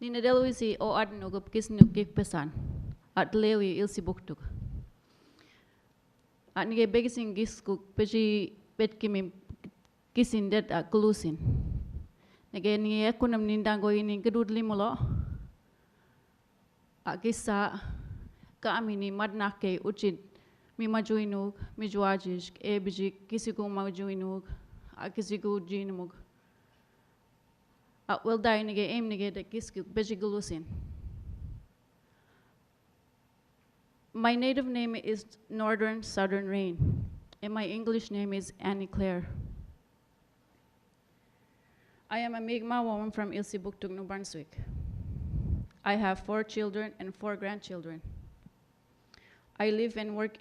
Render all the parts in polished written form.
Nina Deluisi o adnugub kisnuk pesan. At lewi ilsi buktuk. At nige begisin giskuk peji betkimi kisin det at glusin. Nige ni ekunam nindango ini gedud limulo. At gisa ka amini madnake uchid mi majuinug mi juajish ebiji kisiku majuinug at kisiku jinumug. At will die nige aim nige de giskuk beji glusin. My native name is Northern Southern Rain, and my English name is Clair. I am a Mi'kmaq woman from Ilsibuktuk, New Brunswick. I have 4 children and 4 grandchildren. I live and work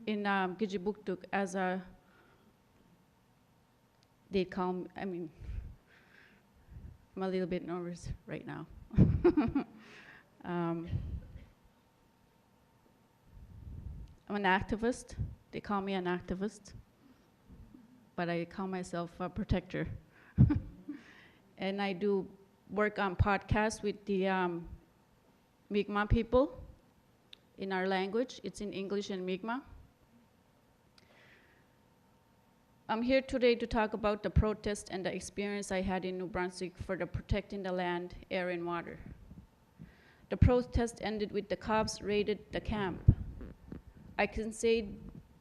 in Gijibuktuk as a, they call me, I'm a little bit nervous right now. I'm an activist. They call me an activist, but I call myself a protector. And I do work on podcasts with the Mi'kmaq people in our language. It's in English and Mi'kmaq. I'm here today to talk about the protest and the experience I had in New Brunswick for the protecting the land, air, and water. The protest ended with the cops raided the camp. I can say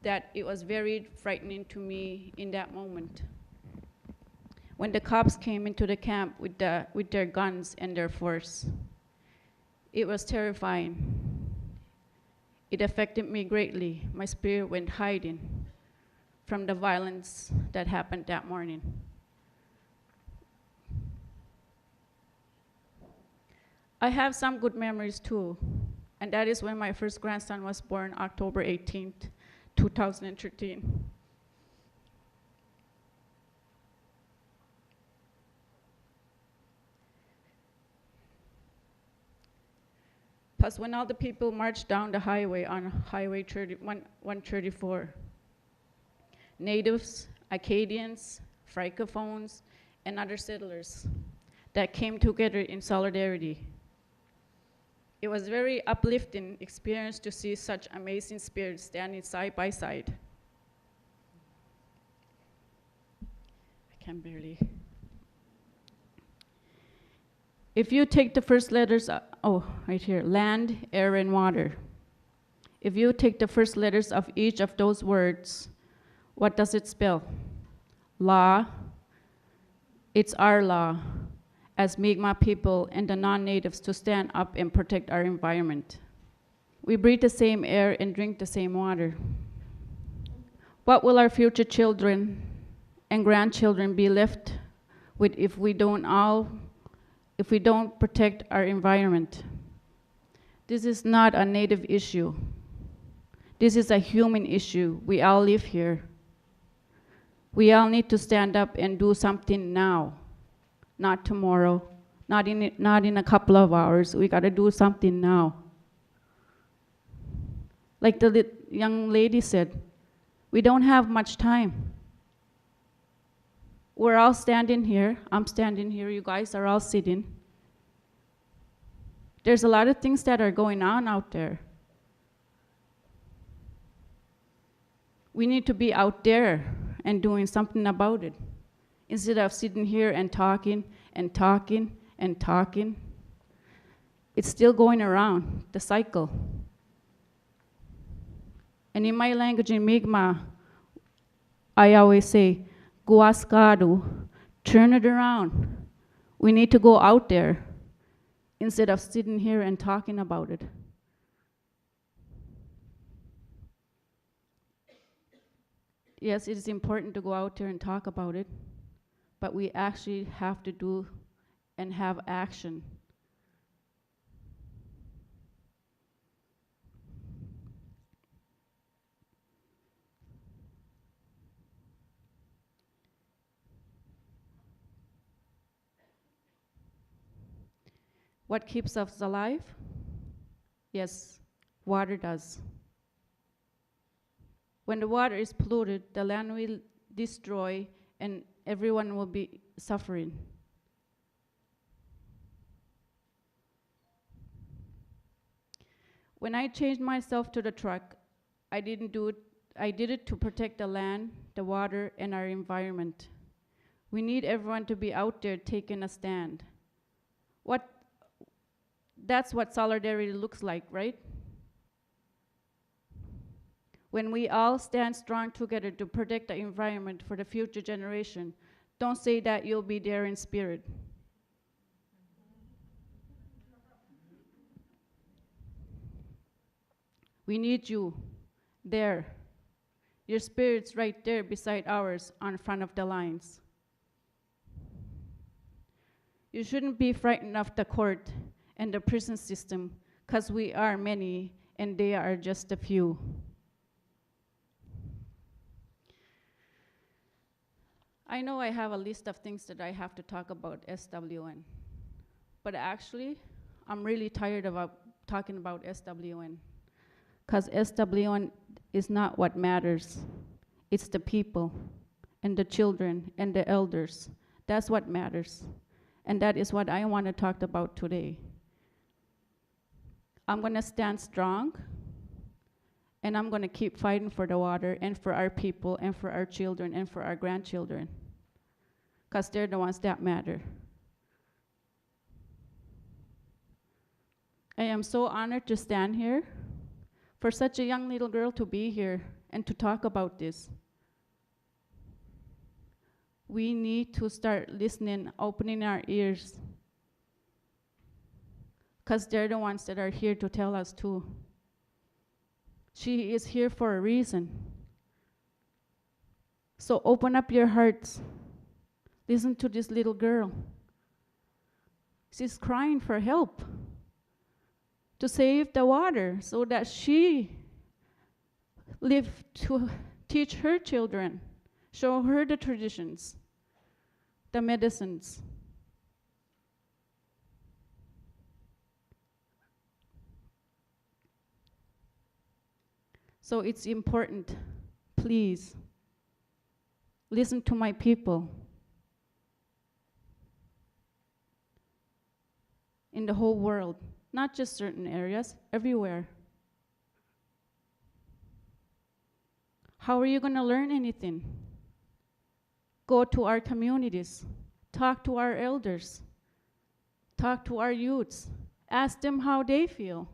that it was very frightening to me in that moment. When the cops came into the camp with their guns and their force, it was terrifying. It affected me greatly. My spirit went hiding from the violence that happened that morning. I have some good memories too. And that is when my first grandson was born, October 18th, 2013. Plus, when all the people marched down the highway on Highway 134, natives, Acadians, francophones, and other settlers that came together in solidarity. It was a very uplifting experience to see such amazing spirits standing side by side. I can barely. If you take the first letters, right here, land, air, and water. If you take the first letters of each of those words, what does it spell? Law. It's our law as Mi'kmaq people and the non-natives to stand up and protect our environment. We breathe the same air and drink the same water. What will our future children and grandchildren be left with if we don't protect our environment? This is not a native issue. This is a human issue. We all live here. We all need to stand up and do something now. Not tomorrow, not in a couple of hours. We gotta do something now. Like the young lady said, we don't have much time. We're all standing here. I'm standing here. You guys are all sitting. There's a lot of things that are going on out there. We need to be out there and doing something about it. Instead of sitting here and talking and talking and talking, it's still going around, the cycle. And in my language, in Mi'kmaq, I always say, guaskadu, turn it around. We need to go out there instead of sitting here and talking about it. Yes, it is important to go out there and talk about it, but we actually have to do and have action. What keeps us alive? Yes, water does. When the water is polluted, the land will destroy and everyone will be suffering. When I changed myself to the truck, I did it to protect the land, the water, and our environment. We need everyone to be out there taking a stand. That's what solidarity looks like, right? When we all stand strong together to protect the environment for the future generation, don't say that you'll be there in spirit. We need you there. Your spirit's right there beside ours on front of the lines. You shouldn't be frightened of the court and the prison system, because we are many and they are just a few. I know I have a list of things that I have to talk about SWN, but actually, I'm really tired of talking about SWN, because SWN is not what matters. It's the people and the children and the elders. That's what matters. And that is what I want to talk about today. I'm going to stand strong, and I'm going to keep fighting for the water and for our people and for our children and for our grandchildren, because they're the ones that matter. I am so honored to stand here, for such a young little girl to be here and to talk about this. We need to start listening, opening our ears, because they're the ones that are here to tell us too. She is here for a reason. So open up your hearts. Listen to this little girl. She's crying for help to save the water so that she live to teach her children, show her the traditions, the medicines. So it's important, please, listen to my people in the whole world, not just certain areas, everywhere. How are you going to learn anything? Go to our communities, talk to our elders, talk to our youths, ask them how they feel.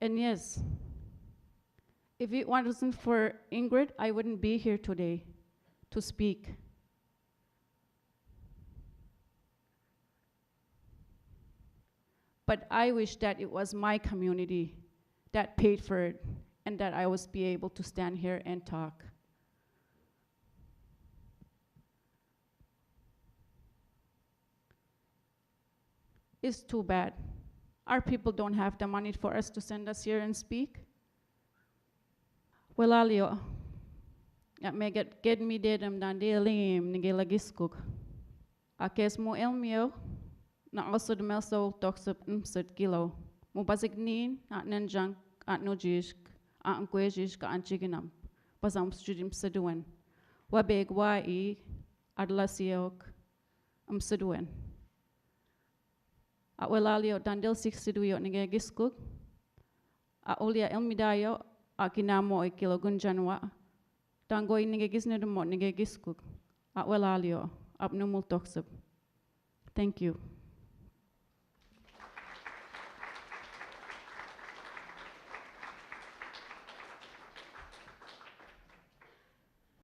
And yes, if it wasn't for Ingrid, I wouldn't be here today to speak. But I wish that it was my community that paid for it and that I was be able to stand here and talk. It's too bad. Our people don't have the money for us to send us here and speak. Well, alio, at me get me dedem dan delim nigelagiskuk. Akes mo elmio, na also the melso toxip kilo. Mo basignin at nanjang at nojisk at nquejisk at chiginam. Pasam studim seduen. Wabeg wai adlasiok seduen. At welalio dandel 62 nigegiskuk. At olia elmidayo akinamo kilo gunjanwa. Tangoy nigegisnedemo nigegiskuk. At welalio abnumul toxip. Thank you.